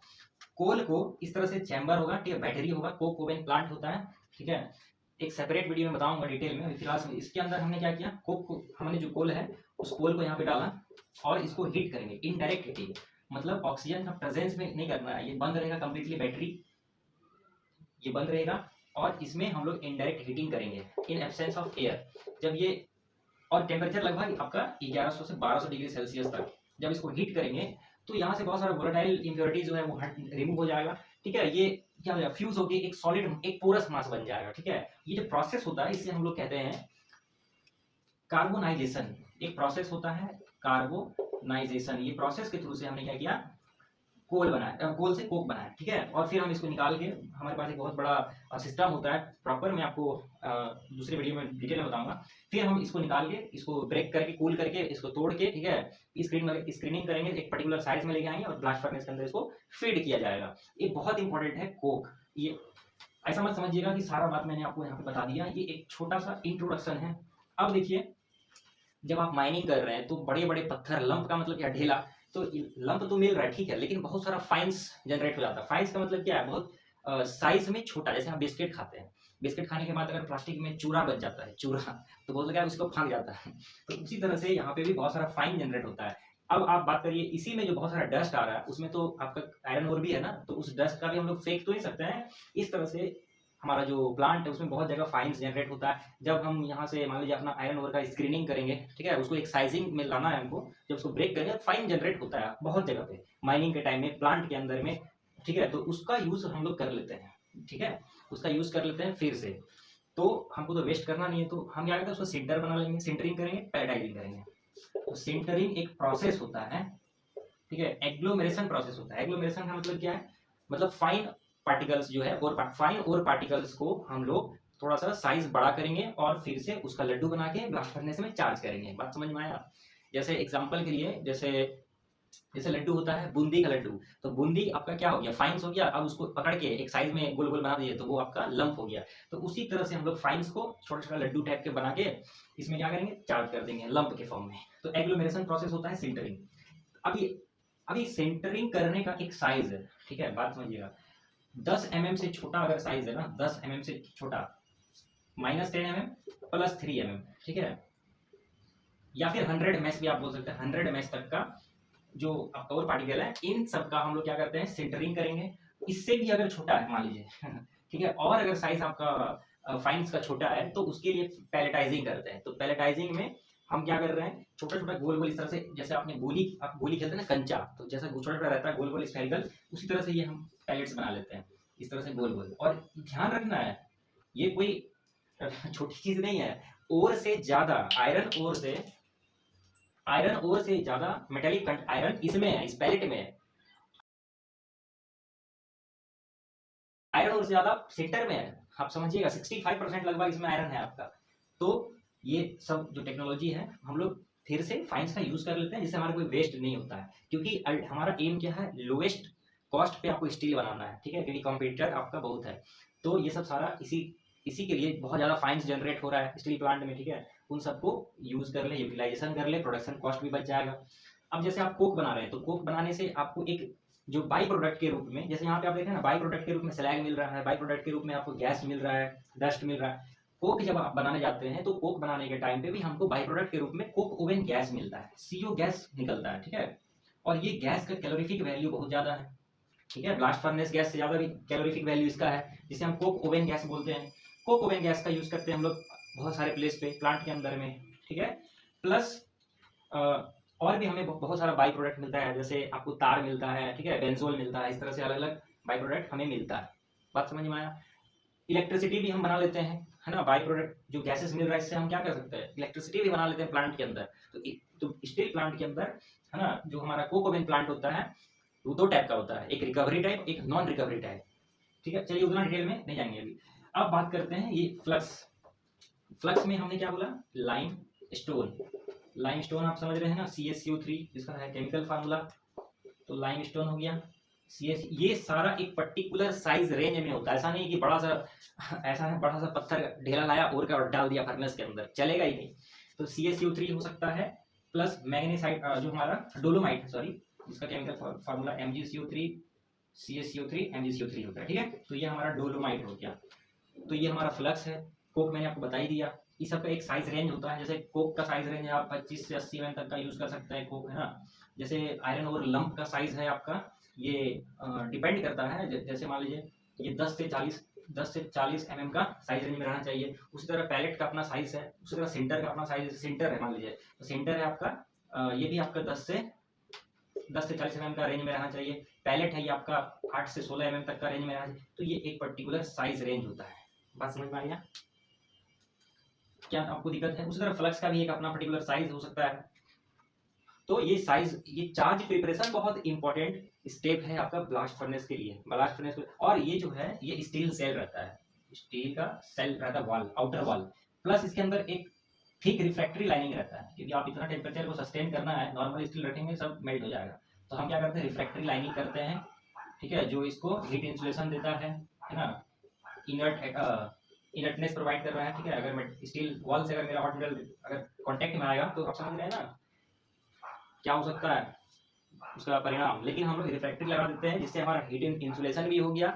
कोल को इस तरह से चैम्बर होगा, ठीक है, बैटरी होगा, कोक ओवन प्लांट होता है, ठीक है। एक सेपरेट वीडियो में बताऊंगा डिटेल में, फिलहाल इसके अंदर हमने क्या किया, कोक को हमने जो कोल है उस कोल को यहाँ पे डाला और इसको हीट करेंगे, इनडायरेक्ट हीटिंग, मतलब ऑक्सीजन का प्रेजेंस में नहीं करना है, ये बंद रहेगा कंप्लीटली, बैटरी ये बंद रहेगा, और इसमें हम लोग इनडायरेक्ट हीटिंग करेंगे इन एब्सेंस ऑफ एयर। जब ये और टेम्परेचर लगभग आपका 1100 से 1200 डिग्री सेल्सियस तक जब इसको हीट करेंगे तो यहाँ से बहुत सारा वोलेटाइल इम्प्योरिटी जो है वो रिमूव हो जाएगा, ठीक है। ये क्या हो जाएगा, फ्यूज होकर एक सॉलिड, एक पोरस मास बन जाएगा, ठीक है। ये जो प्रोसेस होता है इसे हम लोग कहते हैं कार्बोनाइजेशन। एक प्रोसेस होता है कार्बोनाइजेशन, ये प्रोसेस के थ्रू से हमने क्या किया, कोल बनाया, कोल से कोक बनाया, ठीक है। और फिर हम इसको निकाल के, हमारे पास एक बहुत बड़ा सिस्टम होता है प्रॉपर, मैं आपको दूसरे वीडियो में डिटेल में बताऊंगा। फिर हम इसको निकाल के, इसको ब्रेक करके, कूल करके, इसको तोड़ के, ठीक है, स्क्रीनिंग करेंगे, एक पर्टिकुलर साइज में लेके आएंगे और ब्लास्ट फर्नेस के अंदर इसको फीड किया जाएगा। ये बहुत इंपॉर्टेंट है कोक। ये ऐसा मत समझिएगा कि सारा बात मैंने आपको यहाँ पे बता दिया, ये एक छोटा सा इंट्रोडक्शन है। अब देखिए, जब आप माइनिंग कर रहे हैं तो बड़े बड़े पत्थर, लंप का मतलब क्या, ढेला, तो लंप तो मिल रहा है, ठीक है, लेकिन बहुत सारा फाइन्स जनरेट हो जाता है। फाइन्स का मतलब क्या है, बहुत साइज में छोटा, जैसे हम बिस्किट खाते हैं, बिस्किट खाने के बाद अगर प्लास्टिक में चूरा बच जाता है, चूरा, तो बहुत लोग उसको फांक जाता है। तो उसी तरह से यहाँ पे भी बहुत सारा फाइन जनरेट होता है। अब आप बात करिए इसी में जो बहुत सारा डस्ट आ रहा है, उसमें तो आपका आयरन ओर भी है ना, तो उस डस्ट का भी हम लोग फेंक तो नहीं सकते हैं। इस तरह से हमारा जो प्लांट है उसमें बहुत जगह फाइन्स जनरेट होता है। जब हम यहाँ से मान लीजिए अपना आयरन ओर का स्क्रीनिंग करेंगे, ठीक है, उसको एक साइजिंग में लाना है हमको, जब उसको ब्रेक करेंगे फाइन जनरेट होता है बहुत जगह पे, माइनिंग के टाइम में, प्लांट के अंदर में, ठीक है, तो उसका यूज हम लोग कर लेते हैं, ठीक है, उसका यूज कर लेते हैं फिर से। तो हमको तो वेस्ट करना नहीं है, तो हम क्या करते हैं उसको सिंटर बना लेंगे, सिंटरिंग करेंगे, पैलेटाइजिंग करेंगे। तो सिंटरिंग एक प्रोसेस होता है, ठीक है, एग्लोमेरेशन प्रोसेस होता है। एग्लोमेरेशन का मतलब क्या है, मतलब फाइन पार्टिकल्स जो है, और फाइन और पार्टिकल्स को हम लोग थोड़ा सा साइज बड़ा करेंगे और फिर से उसका लड्डू बना के ब्लास्ट फर्नेस में चार्ज करेंगे। बात समझ में आया? जैसे एग्जांपल के लिए, जैसे जैसे लड्डू होता है, बूंदी का लड्डू, तो बूंदी आपका क्या हो गया, फाइन्स हो गया, अब उसको पकड़ के एक साइज में गोल गोल बना दिए तो वो आपका लंप हो गया। तो उसी तरह से हम लोग फाइन्स को छोटा छोटा लड्डू टाइप के बना के इसमें क्या करेंगे, चार्ज कर देंगे लंप के फॉर्म में। तो एग्लोमेरेशन प्रोसेस होता है सिंटरिंग। अभी अभी सेंटरिंग करने का एक साइज है, ठीक है, बात समझिएगा। 10 mm से छोटा अगर साइज है ना, 10 mm से छोटा, -10 mm +3 mm, ठीक है, या फिर 100 ms भी आप बोल सकते हैं, 100 ms तक का जो और पार्टिकल है, इन सब का हम लोग क्या करते हैं, सिंटरिंग करेंगे। इससे भी अगर छोटा है मान लीजिए ठीक है, और अगर साइज आपका फाइन्स का छोटा है तो उसके लिए पैलेटाइजिंग करते हैं। तो पैलेटाइजिंग में हम क्या कर रहे हैं, छोटा छोटा गोल गोल इस तरह से, जैसे आपने गोली, आप गोली खेलते हैं ना कंचा, तो जैसा छोटा छोटा रहता है गोल गोल स्फेरिकल, उसी तरह से ये हम पैलेट्स बना लेते हैं, इस तरह से गोल गोल। और ध्यान रखना है, ये कोई छोटी चीज नहीं है, और से ज्यादा आयरन ओर से ज्यादा मेटेलिक आयरन इसमें है, इस पैलेट में है, आयरन ओर से ज्यादा सेंटर में है। आप समझिएगा 65% लगभग इसमें आयरन है आपका। तो ये सब जो टेक्नोलॉजी है हम लोग फिर से फाइन्स का यूज कर लेते हैं, जिससे हमारा कोई वेस्ट नहीं होता है, क्योंकि हमारा एम क्या है, लोएस्ट कॉस्ट पे आपको स्टील बनाना है, ठीक है, क्योंकि कॉम्पिटिटर आपका बहुत है। तो ये सब सारा इसी के लिए बहुत ज्यादा फाइन्स जनरेट हो रहा है स्टील प्लांट में, ठीक है, उन सबको यूज कर ले, यूटिलाइजेशन कर ले, प्रोडक्शन कॉस्ट भी बच जाएगा। अब जैसे आप कोक बना रहे हैं, तो कोक बनाने से आपको एक जो बाई प्रोडक्ट के रूप में, जैसे यहाँ पे आप देखें ना, बाई प्रोडक्ट के रूप में स्लैग मिल रहा है, बाई प्रोडक्ट के रूप में आपको गैस मिल रहा है, डस्ट मिल रहा है। कोक जब आप बनाने जाते हैं तो कोक बनाने के टाइम पे भी हमको बाई प्रोडक्ट के रूप में कोक ओवन गैस मिलता है, CO गैस निकलता है, ठीक है, और ये गैस का कैलोरीफिक वैल्यू बहुत ज्यादा है, ठीक है, ब्लास्ट फर्नेस गैस से ज्यादा भी कैलोरीफिक वैल्यू इसका है, जिसे हम कोक ओवन गैस बोलते हैं। कोक ओवन गैस का यूज करते हैं हम लोग बहुत सारे प्लेस पे प्लांट के अंदर में, ठीक है, प्लस और भी हमें बहुत सारा बाई प्रोडक्ट मिलता है, जैसे आपको तार मिलता है, ठीक है, बेंजोल मिलता है, इस तरह से अलग अलग बाई प्रोडक्ट हमें मिलता है। बात समझ में आया? इलेक्ट्रिसिटी भी हम बना लेते हैं, है ना, बाई प्रोडक्ट जो गैसेस मिल रहा है इससे हम क्या कर सकते हैं, इलेक्ट्रिसिटी भी बना लेते हैं प्लांट के अंदर। तो स्टील प्लांट के अंदर, है ना, जो हमारा कोक ओवन प्लांट होता है वो 2 टाइप का होता है, एक रिकवरी टाइप, एक नॉन रिकवरी टाइप, ठीक है, चलिए उतना डिटेल में नहीं जाएंगे अभी। अब बात करते हैं ये फ्लक्स में हमने क्या बोला, लाइम स्टोन आप समझ रहे हैं ना, CaCO3 जिसका है केमिकल फार्मूला, तो लाइम स्टोन हो गया, CS, ये सारा एक पर्टिकुलर साइज रेंज में होता है, ऐसा नहीं कि बड़ा सा पत्थर ढेला लाया और का डाल दिया फर्नेस के अंदर, चलेगा ही नहीं। तो CaCO3 हो सकता है, प्लस मैग्नेसाइट जो हमारा डोलोमाइट, सॉरी, इसका chemical formula MgCO3 CaCO3 MgCO3 होता है, ठीक है, तो ये हमारा डोलोमाइट हो गया। तो ये हमारा फ्लक्स है। कोक मैंने आपको बता ही दिया, इस सब का एक साइज रेंज होता है, जैसे कोक का साइज रेंज आप 25 से 80 mm तक का यूज कर सकते हैं कोक, है ना। जैसे आयरन और लंप का साइज है आपका, ये डिपेंड करता है, जैसे मान लीजिए ये 10 से 40 mm का साइज रेंज में रहना चाहिए। उसी तरह पैलेट का अपना साइज है, उसी तरह सेंटर का अपना साइज, सेंटर है मान लीजिए, तो सेंटर है आपका ये भी आपका 10 से 40 mm का रेंज में रहना चाहिए। पैलेट है ये आपका 8 से 16 mm तक का रेंज में रहना चाहिए। तो ये एक पर्टिकुलर साइज रेंज होता है। बात समझ में आई ना? क्या आपको दिक्कत है? उसी तरह फ्लक्स का भी एक अपना पर्टिकुलर साइज हो सकता है। तो ये साइज, ये चार्ज प्रिपरेशन बहुत इंपॉर्टेंट स्टेप है आपका ब्लास्ट फर्नेस के लिए। ब्लास्ट फर्नेस और ये जो है ये स्टील सेल रहता है, स्टील का सेल रहता है, वॉल, आउटर वॉल, प्लस इसके अंदर एक थिक रिफ्रैक्टरी लाइनिंग रहता है, क्योंकि आप इतना टेम्परेचर को सस्टेन करना है, नॉर्मल स्टील रखेंगे सब मेल्ट हो जाएगा। तो हम क्या करते हैं, रिफ्रैक्टरी लाइनिंग करते हैं, ठीक है, जो इसको हीट इंसुलेशन देता है ना, इनर्टनेस प्रोवाइड कर रहा है, ठीक है। अगर मैं स्टील वॉल से अगर मेरा हॉट मेटल अगर कांटेक्ट में आएगा तो आप समझ रहे हैं ना क्या हो सकता है उसका परिणाम। लेकिन हम लोग रिफ्रैक्टरी लगा देते हैं, जिससे हमारा हीट इंसुलेशन भी हो गया,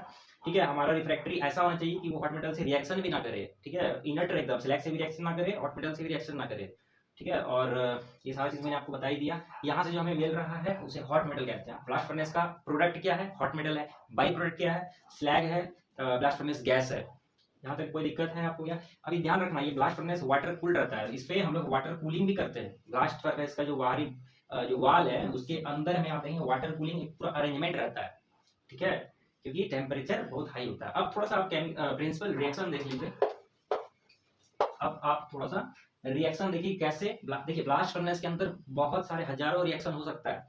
ठीक है। हमारा रिफ्रैक्टरी ऐसा होना चाहिए कि वो हॉट मेटल से रिएक्शन भी ना करे, ठीक है, इनर्ट एकदम, स्लैग से भी रिएक्शन ना करे, हॉट मेटल से भी रिएक्शन ना करे, ठीक है। और ये सारी चीज मैंने आपको बता ही दिया। यहाँ से जो हमें मिल रहा है उसे हॉट मेटल कहते हैं। ब्लास्ट फर्नेस का प्रोडक्ट क्या है? हॉट मेटल है। बाई प्रोडक्ट क्या है? स्लैग है। ब्लास्ट फर्नेस गैस है। यहाँ तक कोई दिक्कत है आपको क्या? अभी ध्यान रखना, ये ब्लास्ट फर्नेस वाटर कूल्ड रहता है, इस पे हम लोग वाटर कूलिंग भी करते हैं। ब्लास्ट फर्नेस का जो बाहरी जो वाल है उसके अंदर हमें आप देखेंगे वाटर कूलिंग एक पूरा अरेंजमेंट रहता है, ठीक है, क्योंकि टेम्परेचर बहुत हाई होता है। अब थोड़ा सा आप प्रिंसिपल रिएक्शन देख लीजिए। अब आप थोड़ा सा रिएक्शन देखिए कैसे। देखिए ब्लास्ट फर्नेस के अंदर बहुत सारे हजारों रिएक्शन हो सकता है,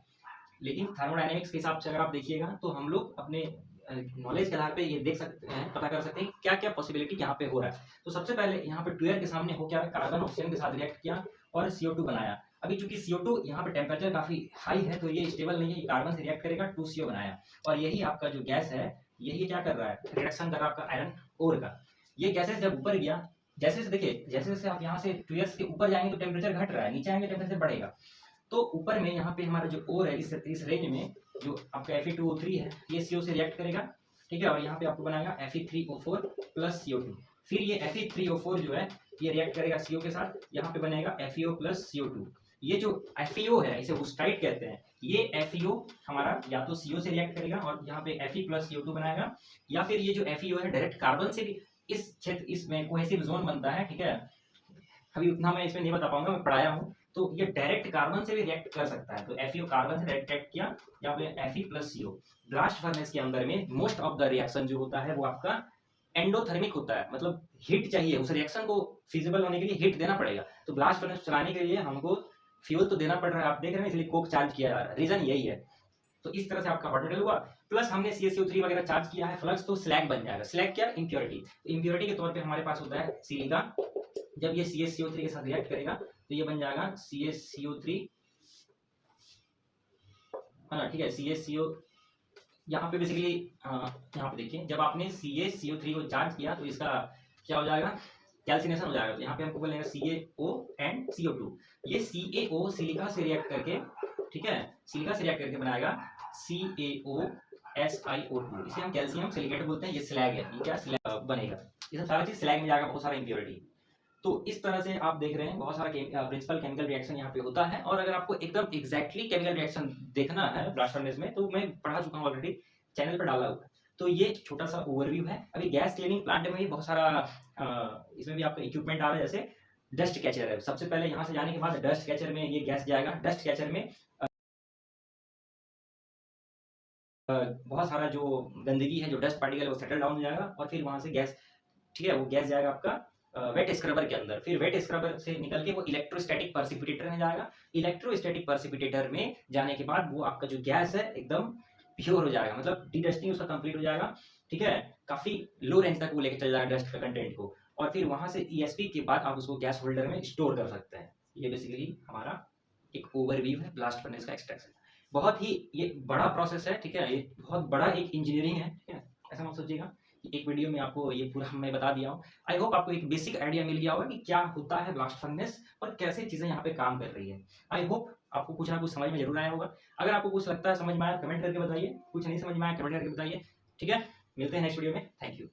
लेकिन थर्मोडायनेमिक्स के हिसाब से अगर आप देखिएगा तो हम लोग अपने नॉलेज के आधार पे ये देख सकते हैं, पता कर सकते हैं क्या क्या पॉसिबिलिटी यहाँ पे हो रहा है। तो सबसे पहले यहाँ पे ट्वेयर के सामने हो क्या है, कार्बन ऑक्सीजन के साथ रिएक्ट किया और CO2 बनाया। अभी चूंकि CO2 यहाँ पे टेम्परेचर काफी हाई है तो ये स्टेबल नहीं है, ये कार्बन से रिएक्ट करेगा, 2CO बनाया। और यही आपका जो गैस है यही क्या कर रहा है, रिएक्शन कर रहा है आपका आयरन ओर का। ये गैसेस जब ऊपर गया, जैसे जैसे देखिए जैसे जैसे आप यहाँ से ट्वेयर्स के ऊपर जाएंगे तो टेम्परेचर घट रहा है, नीचे आएंगे टेम्परेचर बढ़ेगा। तो ऊपर में यहाँ पे हमारा जो ओर है इस रेंज में जो आपका Fe2O3 है ये CO से रिएक्ट करेगा, ठीक है, और यहाँ पे आपको बनाएगा Fe3O4 प्लस CO2। फिर ये Fe3O4 जो है ये रिएक्ट करेगा CO के साथ, यहाँ पे बनेगा FeO प्लस CO2। ये जो FeO है इसे वुस्टाइट कहते हैं। ये FeO हमारा या तो CO से रिएक्ट करेगा और यहाँ पे Fe प्लस CO2 बनाएगा, या फिर ये जो FeO है डायरेक्ट कार्बन से भी इस क्षेत्र इसमें कोहेसिव जोन बनता है, ठीक है। अभी उतना मैं इसमें नहीं बता पाऊंगा, मैं पढ़ाया हूँ। तो ये डायरेक्ट कार्बन से भी रिएक्ट कर सकता है। तो FeO कार्बन से डायरेक्ट रिएक्ट किया, यहाँ पे Fe plus CO। Blast furnace के अंदर में मोस्ट ऑफ द रिएक्शन जो होता है वो आपका एंडोथर्मिक होता है, मतलब हीट चाहिए उस रिएक्शन को फिजिबल होने के लिए, हीट देना पड़ेगा। तो ब्लास्ट फर्नेस चलाने के लिए हमको फ्यूल तो देना पड़ रहा है, आप देख रहे हैं, इसलिए कोक चार्ज किया जा रहा है, रीजन यही है। तो इस तरह से आपका हॉट मेटल हुआ, प्लस हमने CaCO3 वगैरह चार्ज किया है, फ्लक्स तो स्लैग बन जाएगा। स्लैग क्या? इम्प्योरिटी। इम्प्योरिटी के तौर पे हमारे पास होता है सिलिका। जब ये CaCO3 के साथ रिएक्ट करेगा तो ये बन जाएगा CaCO3, है ना, ठीक है, CaCO। यहाँ पे बेसिकली यहाँ पे देखिए जब आपने CaCO3 को चार्ज किया तो इसका क्या हो जाएगा, कैल्सिनेशन हो जाएगा। तो यहाँ पे हमको बोलेंगे CaO एंड CO2। ये CaO सिलिका से रिएक्ट करके, ठीक है, सिलिका से रिएक्ट करके बनाएगा CaOSiO2। इसे हम कैल्शियम सिलिकेट बोलते हैं। ये स्लैग है, ये क्या स्लैग बनेगा, ये सब सारा चीज स्लैग में जाएगा, बहुत सारा इंप्योरिटी। तो इस तरह से आप देख रहे हैं बहुत सारा प्रिंसिपल केमिकल रिएक्शन यहाँ पे होता है। और अगर आपको एकदम एग्जैक्टली केमिकल रिएक्शन देखना है ब्लास्ट फर्नेस में तो मैं पढ़ा चुका हूँ ऑलरेडी, चैनल पर डाला हुआ है। तो ये छोटा सा ओवरव्यू है। अभी गैस क्लीनिंग प्लांट में भी बहुत सारा इसमें भी आपका इक्विपमेंट आ रहा है, जैसे डस्ट कैचर है। सबसे पहले यहाँ से जाने के बाद डस्ट कैचर में ये गैस जाएगा। डस्ट कैचर में बहुत सारा जो गंदगी है, जो डस्ट पार्टिकल, वो सेटल डाउन हो जाएगा और फिर वहां से गैस, ठीक है, वो गैस जाएगा आपका वेट स्क्रबर के अंदर। फिर वेट स्क्रबर से निकल के वो इलेक्ट्रोस्टैटिक पर्सिपिटेटर में जाएगा। इलेक्ट्रोस्टैटिक पर्सिपिटेटर में जाने के बाद वो आपका जो गैस है एकदम प्योर हो जाएगा, मतलब डीडस्टिंग उसका कंप्लीट हो जाएगा, ठीक है। काफी लो रेंज तक वो लेके चल जाएगा डस्ट का कंटेंट को, और फिर वहां से ESP के बाद आप उसको गैस होल्डर में स्टोर कर सकते हैं। ये बेसिकली हमारा एक ओवरव्यू है ब्लास्ट फर्नेस का एक्सट्रैक्शन। बहुत ही ये बड़ा प्रोसेस है, ठीक है, ये बहुत बड़ा एक इंजीनियरिंग है, ठीक है। ऐसा मत सोचिएगा कि एक वीडियो में आपको ये पूरा मैं बता दिया हूँ। आई होप आपको एक बेसिक आइडिया मिल गया होगा कि क्या होता है ब्लास्ट फर्नेस और कैसे चीजें यहाँ पे काम कर रही है। आई होप आपको कुछ ना कुछ समझ में जरूर आया होगा। अगर आपको कुछ लगता है समझ में आया कमेंट करके बताइए, कुछ नहीं समझ में आया कमेंट करके बताइए, ठीक है। मिलते हैं नेक्स्ट वीडियो में। Thank you.